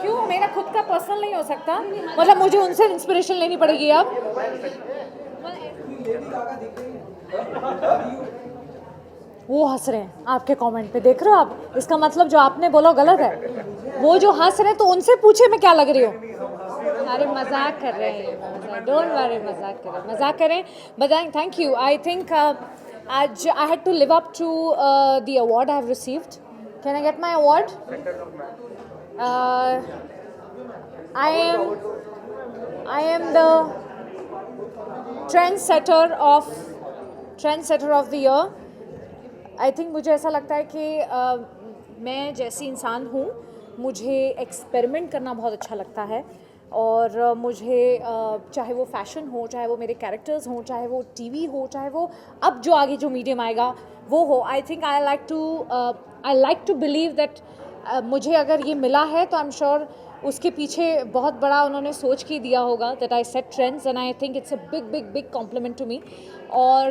क्यों, मेरा खुद का पर्सनल नहीं हो सकता? मतलब मुझे उनसे इंस्पिरेशन लेनी पड़ेगी अब? वो हंस रहे हैं आपके कमेंट पे, देख रहे हो आप? इसका मतलब जो आपने बोला गलत है। वो जो हंस रहे हैं तो उनसे पूछे मैं क्या लग रही हूँ। अरे मजाक कर रहे हैं, डोंट वरी, मजाक करें। बताएं, थैंक यू। आई थिंक आज I had to live up to the award I have received. Can I get my award? I am the trendsetter of the year. I think मुझे ऐसा लगता है कि मैं जैसी इंसान हूँ, मुझे एक्सपेरिमेंट करना बहुत अच्छा लगता है। और मुझे चाहे वो फैशन हो, चाहे वो मेरे कैरेक्टर्स हों, चाहे वो टीवी हो, चाहे वो अब जो आगे जो मीडियम आएगा वो हो, I think I like to believe that मुझे अगर ये मिला है तो आई एम श्योर उसके पीछे बहुत बड़ा उन्होंने सोच के दिया होगा। That I set trends and I think it's a big compliment to me. और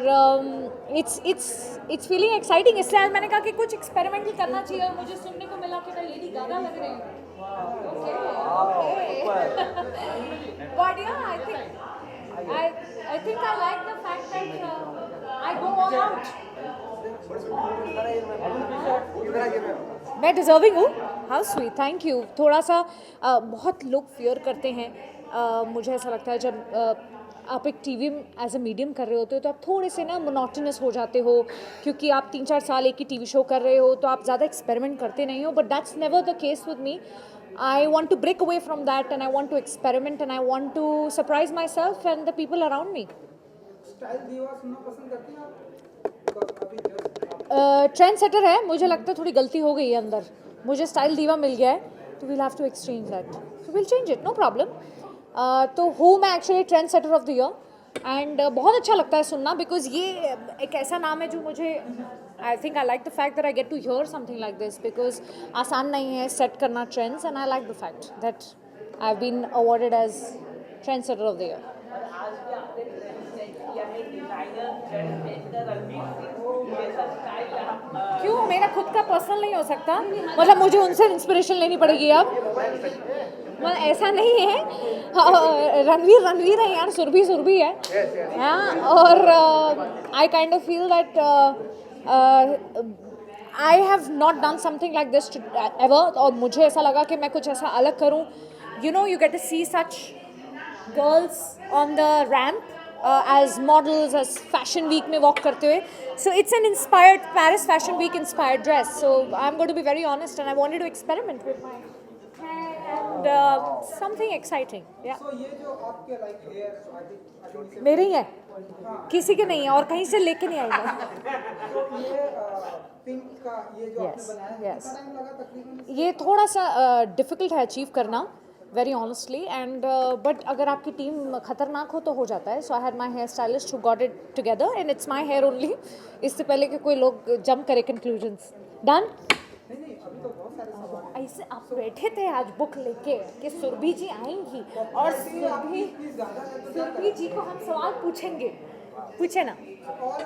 इट्स फीलिंग एक्साइटिंग, इसलिए आज मैंने कहा कि कुछ एक्सपेरिमेंट भी करना चाहिए। और मुझे सुनने को मिला कि मैं लेडी गागा लग रही हूँ। बट या आई think I like the fact that I go all out. मैं डिजर्विंग हूँ। How sweet, thank you. थोड़ा सा बहुत लोग फियर करते हैं। मुझे ऐसा लगता है जब आप एक टीवी एज अ मीडियम कर रहे होते हो तो आप थोड़े से ना मोनोटोनस हो जाते हो, क्योंकि आप 3-4 साल एक ही टीवी शो कर रहे हो तो आप ज़्यादा एक्सपेरिमेंट करते नहीं हो। But that's never the case with me. I want to break away from that and I want to experiment and I want to surprise myself and the people around me. Trendsetter है, मुझे लगता है थोड़ी गलती हो गई है अंदर। मुझे स्टाइल दीवा मिल गया है, तो we'll have to exchange that, so we'll change it, no problem. तो हूँ मैं actually trend setter of the year and बहुत अच्छा लगता है सुनना, बिकॉज ये एक ऐसा नाम है जो मुझे I think I like the fact that I get to hear something like this, because आसान नहीं है सेट करना trends and I like the fact that I have been awarded as trend shutter of the year. क्यों, मेरा खुद का personal नहीं हो सकता? मतलब मुझे उनसे इंस्पिरेशन लेनी पड़ेगी अब? मतलब ऐसा नहीं है। रणवीर है यार, सुरभि है। हाँ, और I kind of feel that I have not done something like this ever. और मुझे ऐसा लगा कि मैं कुछ ऐसा अलग करूँ। You know, you get to see such girls on the ramp as models, as fashion week में walk करते हुए. So it's an inspired Paris Fashion Week inspired dress. So I'm going to be very honest and I wanted to experiment with my hair and something exciting. Yeah. So ये जो आपके like hair, I think मेरे ही है, किसी के नहीं है और कहीं से लेके नहीं आई मैं। तो ये पिंक का ये जो आपने बनाया है, yes. कितना टाइम लगा तकरीबन? ये थोड़ा सा डिफ़िकल्ट है अचीव करना, वेरी ऑनेस्टली। एंड बट अगर आपकी टीम खतरनाक हो तो हो जाता है। So I had my hair stylist who got it together and it's my hair only, इससे पहले कि कोई लोग जंप करे कंक्लूजन्स। डन। नहीं अभी तो बहुत सारे सवाल ऐसे आप बैठे थे आज बुक लेके कि सुरभि जी आएंगी और सुरभि जी को हम सवाल पूछेंगे। पूछे ना। और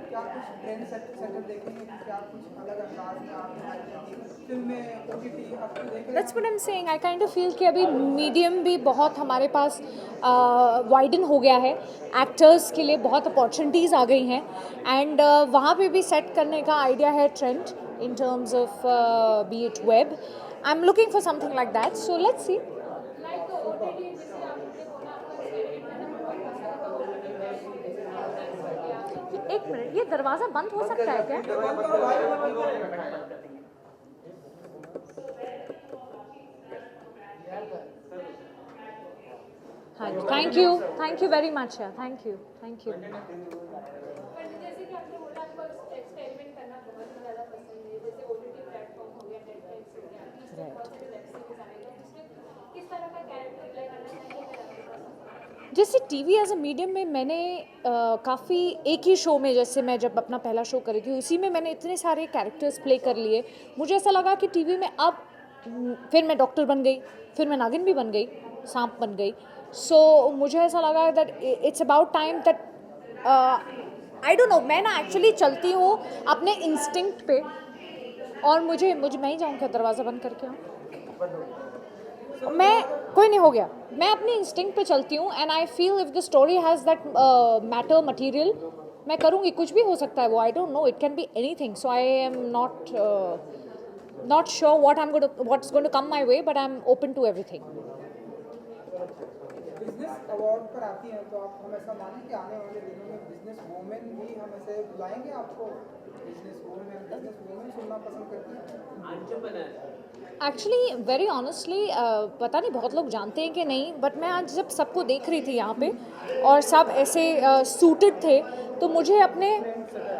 क्या कुछ ट्रेंड सेटर देखेंगे, क्या कुछ अलग अंदाज में आप फिल्में OTT आपको देख रहे हैं? That's what I'm saying. I kind of feel कि अभी मीडियम भी बहुत हमारे पास वाइडन हो गया है। एक्टर्स के लिए बहुत अपॉर्चुनिटीज़ आ गई हैं एंड वहाँ पे भी सेट करने का आइडिया है trend in terms of B it web. I am looking for something like that, so let's see. एक मिनट, ये दरवाज़ा बंद हो सकता है क्या? हाँ, thank you very much. Thank you. जैसे टीवी एज अ मीडियम में मैंने काफ़ी एक ही शो में, जैसे मैं जब अपना पहला शो करी थी उसी में मैंने इतने सारे कैरेक्टर्स प्ले कर लिए। मुझे ऐसा लगा कि टीवी में अब फिर मैं डॉक्टर बन गई, फिर मैं नागिन भी बन गई, सांप बन गई। सो मुझे ऐसा लगा that it's about time that I don't no, मैं ना एक्चुअली चलती हूँ अपने इंस्टिंक्ट पे और मुझे मैं ही जाऊँ क्या दरवाज़ा बंद करके आऊँ? मैं कोई नहीं, हो गया। मैं अपनी इंस्टिंक्ट पे चलती हूँ and I feel if the story has that matter material, मैं करूँगी, कुछ भी हो सकता है वो, आई don't no, it can be anything, so I am not sure what's going to come my way, but I'm open to everything. Business award पर आती हैं तो आप हम ऐसा मानें कि आने वाले दिनों में बिजनेस वूमेन भी हम ऐसे बुलाएंगे आपको? बिजनेस वूमेन सुनना पसंद करती हैं? एक्चुअली वेरी ऑनेस्टली पता नहीं बहुत लोग जानते हैं कि नहीं, बट मैं आज जब सबको देख रही थी यहाँ पे और सब ऐसे सूटेड थे, तो मुझे अपने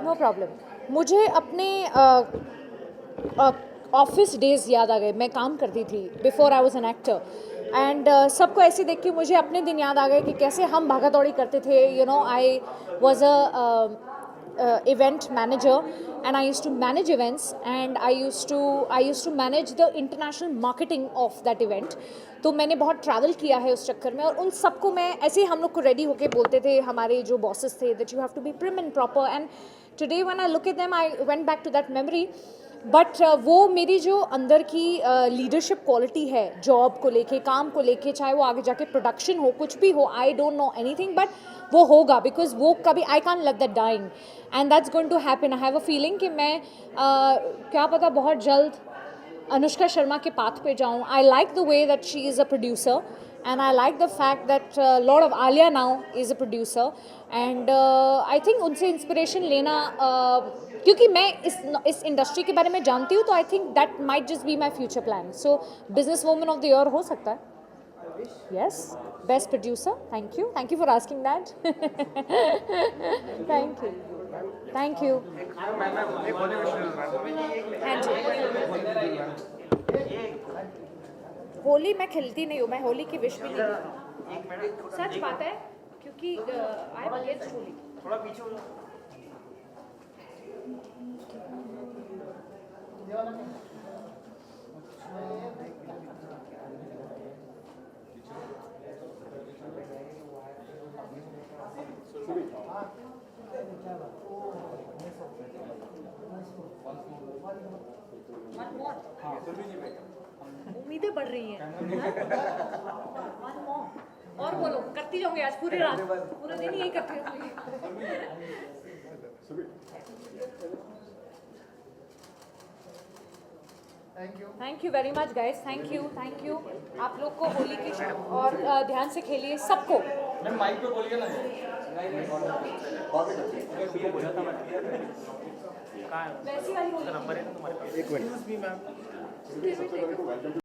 नो प्रॉब्लम, मुझे अपने ऑफिस डेज याद आ गए। मैं काम करती थी before I was an actor, and सबको ऐसे देख के मुझे अपने दिन याद आ गए कि कैसे हम भागा दौड़ी करते थे। You know, I was a event manager and I used to manage events and I used to manage the international marketing of that event. तो मैंने बहुत ट्रैवल किया है उस चक्कर में, और उन सबको मैं ऐसे ही हम लोग को रेडी होके बोलते थे, हमारे जो बॉसेस थे, that you have to be prim and proper, and today when I look at them I went back to that memory. But वो मेरी जो अंदर की लीडरशिप क्वालिटी है, जॉब को लेके, काम को लेके, चाहे वो आगे जाके प्रोडक्शन हो, कुछ भी हो, I don't know anything, but वो होगा, बिकॉज वो कभी I can't let that dying and that's going to happen. I have a feeling कि मैं क्या पता बहुत जल्द अनुष्का शर्मा के पाथ पे जाऊँ। आई like the way that she is a producer and I like the fact that lot of Alia now is a producer, and I think उनसे इंस्पिरेशन लेना, क्योंकि मैं इस इंडस्ट्री के बारे में जानती हूँ, तो I think that might just be my future plan. So business woman of the year हो सकता है। Yes, best producer. Thank you for asking that. Thank you. हाँ जी, होली मैं खेलती नहीं हूँ, मैं होली की विश भी नहीं करती, सच बात है, क्योंकि आई एम अगेंस्ट होली। थोड़ा पीछे हो जाओ। उम्मीदें बढ़ रही हैं। और बोलो, करती जाऊंगी आज पूरी रात, पूरे दिन यही करती रहूंगी। Thank you very much guys, thank you. आप लोग को होली की और ध्यान से खेलिए सबको। माइक पे बोलिए ना। वैसी वाली होली। एक मिनट।